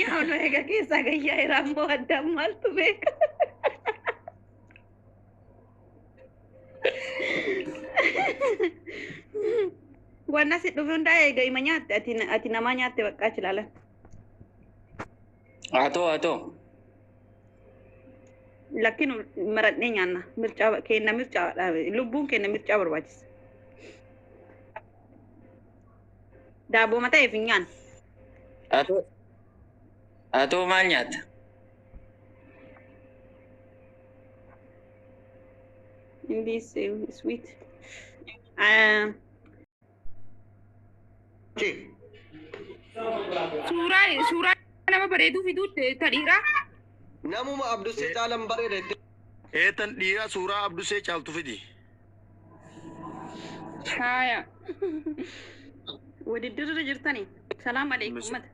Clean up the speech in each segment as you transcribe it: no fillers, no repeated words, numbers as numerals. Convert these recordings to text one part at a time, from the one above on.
Yaa nu egaa keessaa gayyaa Iraamboo addaan maaltu beeka? Wanna si dhufu hundaa egaa hima nyaatte ati namaa nyaatte baqqaa chilaalan. Atoo. Lakkin maradhee nyaanna mircaa kenna mircaa lubbuun kenna mircaa barbaachisa. Daaboo mataa eef nyaan. Atoo maal nyaata? In this sweet. Suuraa nama bareeduu fiduu tadhiiraa. Namuma Abdusee caalan bareeda. Eetan dhiiraa suuraa Abdusee caaltu fidi. Haya. Wadidirra jirtani. Salaam alaikum mata.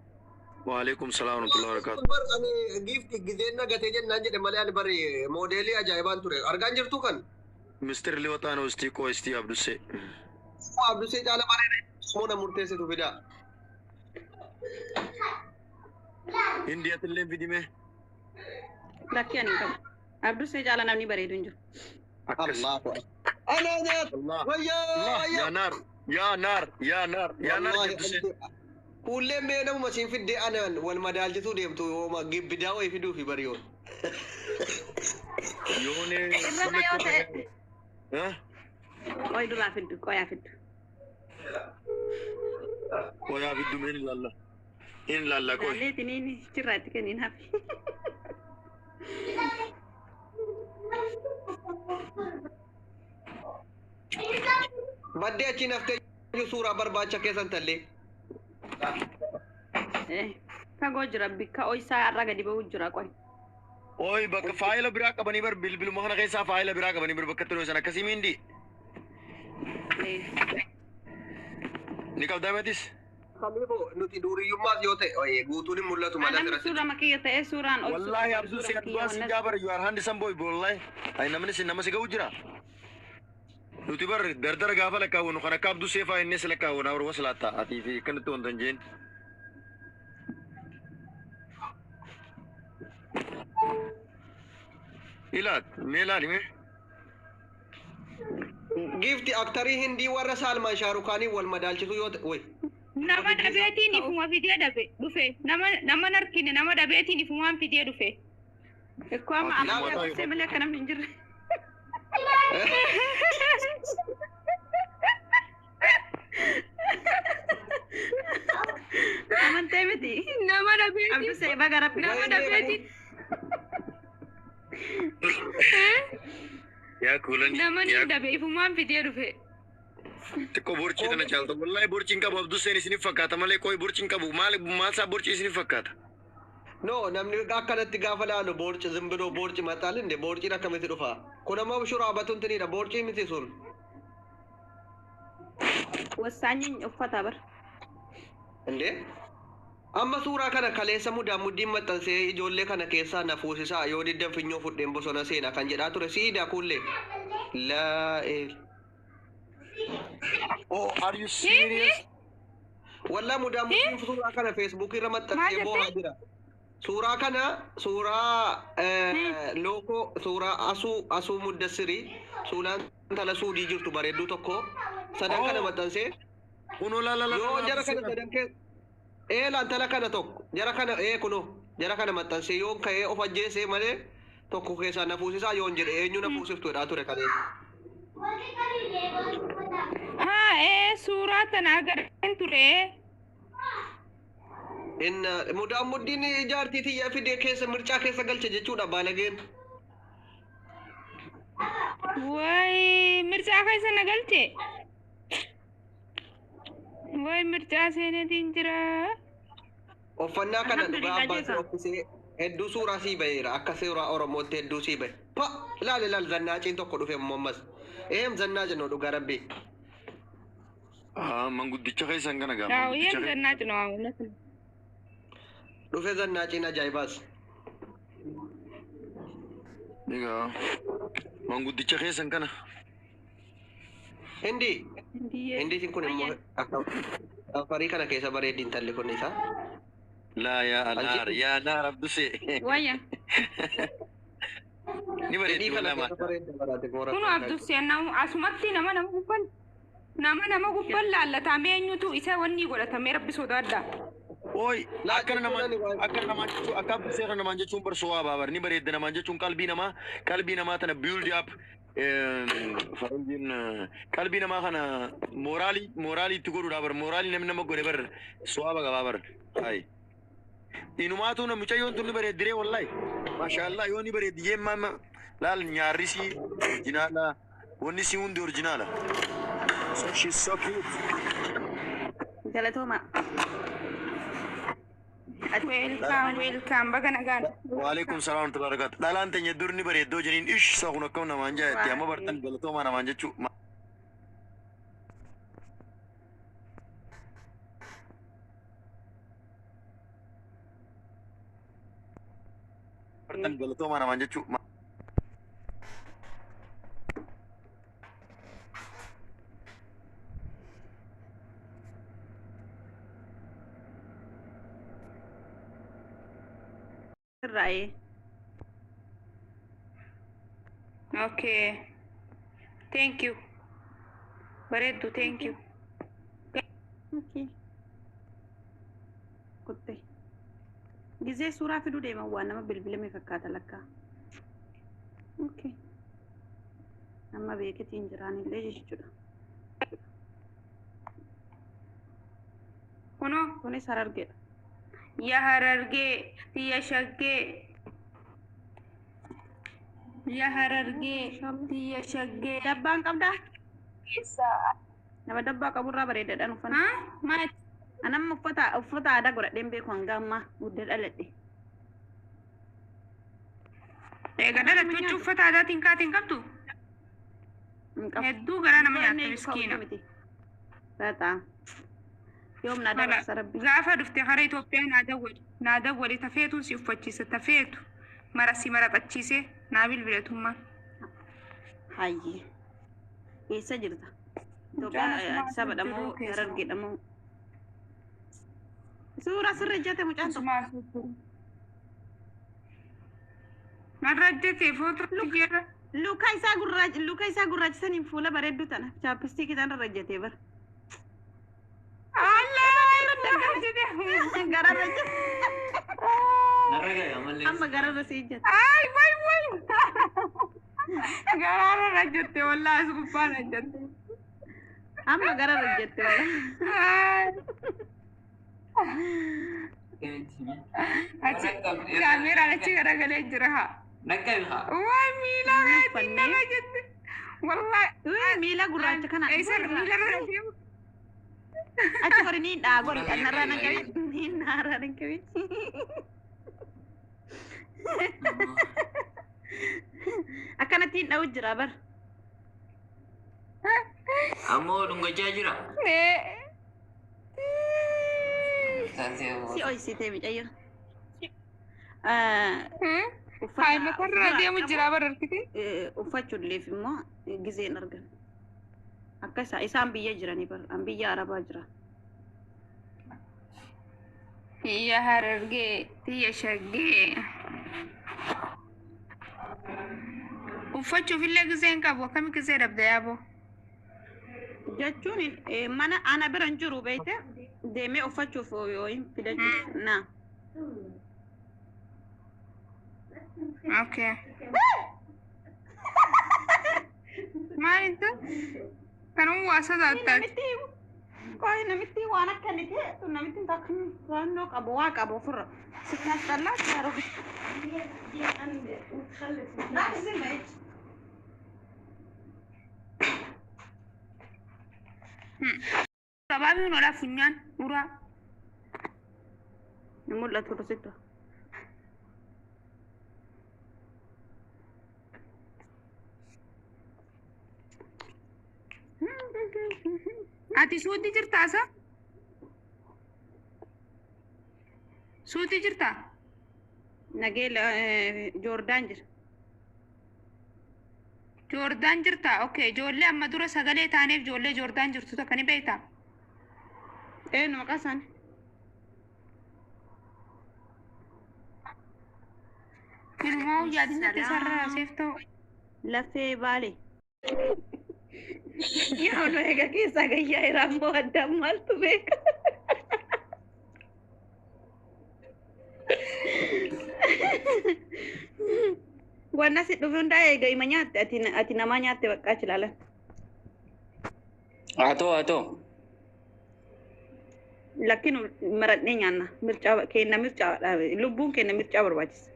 Waalaikum salaam wa rahmatullahi wa barakatuh. Bar ani gift gizeenna gatee jennaan jedhe malee ani bari moodeelii ajaa'ibaan ture. Argaan jirtu kan? Mr. Liwataan Ostii Koostii Abdusee. Abdusee caala bareeda. Moona murteessitu fidaa. Indiyatillee fidime. Lakki ani qabu. Abdusee caala namni bareedu hin jiru. Allahu. Ana nyaat. Wayyaa. Ya nar Abdusee. Kuullee mee namuma siin fiddee anaan wal madaalchituu deemtu yooma gibbidaa wayii fiduu fi bariyoon. Yoone. Irra yoo ta'e. Ha? Qoy duraa fiddu qoyaa fiddu. Qoyaa fiddu meen ilaalla. In ilaalla qoy. Leetiniin cirraatti kenniin hafi. Baddee achiin haftee suuraa barbaacha keessan tallee. Fagoo jira bikka oysaa irra gadi ba'uu jira qoy. Oy bakka faayila biraa qabanii bar bilbiluma kana keessaa faayila biraa qabanii bar bakka tiroo sana akkasii mindi. Ni qabdaa beetis? Kamiifoo nuti duuriyyummaas yoo ta'e guutuun hin mul'atu mala Namni suura makiyya ta'ee suuraan Wallahi Abdul Seyyid Duas Jabar you are handsome boy wallahi. Ay namni sin nama si ga'u jira. Nuti bar dardara gaafa lakkaawwanu kan akka Abdul Seefaa inni si lakkaawwana warra waslaata ati fi kanatti wanta hin jeen. Ilaat meelaani mee? Gifti aktarii hindii warra Saalmaan Shaarukaanii wal madaalchisu yoo ta'e nama dhabeetiin ifuma fidee dhufe nama narkine nama dhabeetiin ifumaan fidee dhufe. Ekkoo amma amma malee akka namni hin jirre. Amantee miti nama dhabeetiin Abdusee baga rabbi nama dhabeetiin. Yaa kuulan. Nama ni dhabe ifumaan fidee dhufe. Xiqqoo borcii tana caaltu wallahi borciin qabu Abdul Seen isiniif fakkaata malee qoy borciin qabu maal isaa borcii isiniif fakkaata. No namni akkanatti gaafa laalu borci zimbiroo borci maxaal inde borciin akkamitti dhufa kun ammoo bishuraa batuntinidha borcii miti sun. Wasaanyiin uffata bar. Inde amma suuraa kana kaleessa mudaa muddiin maxxansee ijoollee kana keessaa na fuusisaa yoo diddan finyoo fudheen bosona seena kan jedhaa ture siidaa kullee laa Oh, are you serious? Wallah mudaa muddiin suuraa kana feesbuukii irra maxxansee boo'aa jira. Suuraa kana suuraa lookoo suuraa asuu muddassirii suuraan tala suudii jirtu bareedduu tokko sadan kana maxxansee Kuno la yoo jara kana sadan keessa laan tala kana tokko jara kana kuno jara kana maxxansee yoon ka'ee of ajjeesee malee tokko keessaa na fuusisaa yoon jedhe eenyu na fuusiftuudha ture kaleessa. Suuraa tana agarran ture. Mudaa muddiin ijaartii tiyyaa fidee keessa mircaa keessa galche jechuudha baalageen. Way mircaa keessa na galche. Way mircaa seenetiin jira. Uffannaa kana dhugaa abbaan offisee hedduu suuraa sii baheera akka suuraa Oromootti hedduu sii bahe. Pa ilaali zannaaciin tokko dhufe ammas. Zannaa jennu dhugaa rabbii. Manguddicha keessan kana gaafa. Daawwiyyeen zannaa jennu dhufe zannaaciin ajaa'ibaas. Egaa manguddicha keessan kana. Hindiitiin kun immoo akka farii kana keessa bareeddiin talli kun isaa. لا يا نار يا نار abduse Wayya. ni bareeddi Hidhii kana walaa keessa maata bareedda baraate moora Kun Abdussee asumatti nama gubbal. Nama gubbal laallatamee eenyutu isa wanni godhatamee rabbi sodaadha. Oi, akkana namaan jechuun akka abdusee kana namaan jechuun bar so'aa baabar ni bareedda namaan jechuun qalbii namaa tana build up faranjiin qalbii namaa kana mooraalii itti godhuudha bar mooraalii namni nama godhe bar so'aa baga baabar hai inumaatu na mucayyoon tun ni bareeddiree wallahi maashaallah yoo ni bareeddi jeemma laal nyaarrisi orjinaala wanni si hundi orjinaala so she's so cute Galatooma. Welcome. Baga nagaan. Waalaikum salam warahmatullahi wabarakatuh. Dhalaan teenya dur ni bareeddoo jeniin ish isa kun akkam namaan jaa'etti amma bartan galatoomaa namaan jechuu bartan galatoomaa namaan jechuu Right. Okay. Thank you. Bareeddu, thank you. Okay. Kutte. Gizee suuraa fiduu deeman waan nama bilbilame fakkaata lakkaa. Okay. Amma beeketiin jiraanillee jechuudha. Kunis Harargeedha. Ya Harargee, ya Shaggee. Ya Harargee, ya Shaggee. Dabbaan qabdaa? Nama dabbaa qaburraa bareedaadhaan uffata. Maal? Anamma uffata aadaa godhadheen beeku hanga ammaa guddee dhaladhe. Egaa dhalattu jechuun uffata aadaatiin kaatiin qabdu? Hedduu garaa nama nyaattu miskiina. Taataa. Yoom na dabarsa rabbi. Gaafa dhufte hara Itoophiyaa naa dawwali tafeetuun si uffachiisa tafeetu mara si maraxachiise naa bilbiletummaa. Hayyee. Eessa jirta? Itoophiyaa Addis Ababa moo Harargeedha moo? Suuraa sirra ejjate mucaan tokko. Narra ejjate footoo jira. Luka isaa gurraachisaniin fuula bareedduu tana. Chaappistiikii tana irra ejjatee bara. Amma gararra si ejjate. Ay, way. Gararra ejjate wallahi as gubbaan ejjate. Amma gararra ejjate wallahi. Kaameraan achi garagalee jira haa. Way miila beetiin nama jette. Wallahi. Miila gurraacha kana. Eessa miila irra deemu? Achi gori ni dhaa gori kanarraa na qabi. Ni naarraa na qabi. Akkanattiin dha'u jira bar. Ammoo dhungachaa jira. Si hoysitee mucayyoo. Hayi makarraa deemu jira bar argite. Uffachuudhaaf immoo gizeen argan. Akka isaan biyya jiranii bar an biyya Arabaa jira. Ya Harargee, ya Shaggee. Uffachuuf illee gizeen qabu akkami gizee dhabda yaaboo? Jechuun mana ana bira hin jiru beekte deemee uffachuuf yoo hin fidachuuf naa. Okay. Maaltu? Kanuu waa sodaataati. Koi namitti waan akkaniti namitti takkan raannoo qabu waa qabu ofirra. Siknas dallaa jaaroo. Sababii nola funyaan uraa. Ni mul'atu dhusitu. Ati suuti jirtaa sa? Suuti jirtaa? Nagee Joordaan jira. Joordaan jirtaa? Okay, ijoollee amma dura sagalee taaneef ijoollee Joordaan jirtu takka ni beektaa? Maqaa isaanii. ما جادين تسرع سيفتو لفي بالي يا ولو هيك كيسا جاي رامبو الدم مالتو بيك والناس يدفون داي جاي ما نيات أتينا ما نيات بقى شلالة Atau. لكن مرتني نيانا مرجع كينا مرجع لبون كينا مرجع برواجس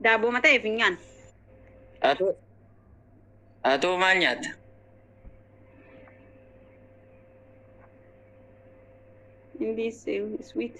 دابو متى يفنيان Atau manyat. in this sweet